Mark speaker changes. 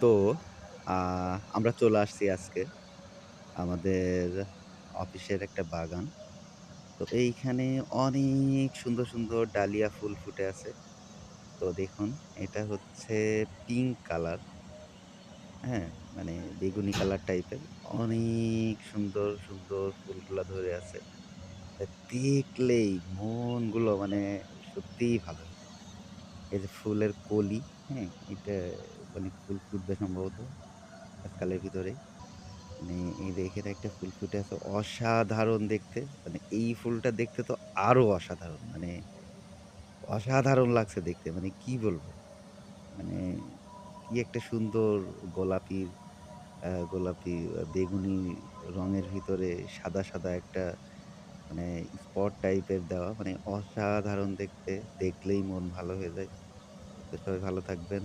Speaker 1: তো আ আমরা চলে আসছি আজকে আমাদের অফিসের একটা বাগান। তো এইখানে অনেক সুন্দর, সুন্দর ডালিয়া ফুল ফুটে আছে। তো দেখুন এটা হচ্ছে পিঙ্ক কালার, হ্যাঁ? মানে বেগুনি কালার টাইপের। অনেক সুন্দর, সুন্দর ফুলগুলা ধরে আছে। দেখলেই মনগুলো মানে সত্যিই ভালো হয়ে যায়। এই যে ফুলের কলি, হ্যাঁ? এটা মানে ফুল ফুটবে সম্ভবত আজকালের ভিতরেই। মানে এই যে এখানে একটা ফুল ফুটে আছে অসাধারণ দেখতে। মানে এই ফুলটা দেখতে তো আরো অসাধারণ। মানে অসাধারণ লাগছে দেখতে। মানে কি বলবো? মানে কি একটা সুন্দর গোলাপি গোলাপি বেগুনি রঙের ভিতরে সাদা, সাদা একটা মানে স্পট টাইপের দেওয়া। মানে অসাধারণ দেখতে। দেখলেই মন ভালো হয়ে যায়। তো সবাই ভালো থাকবেন।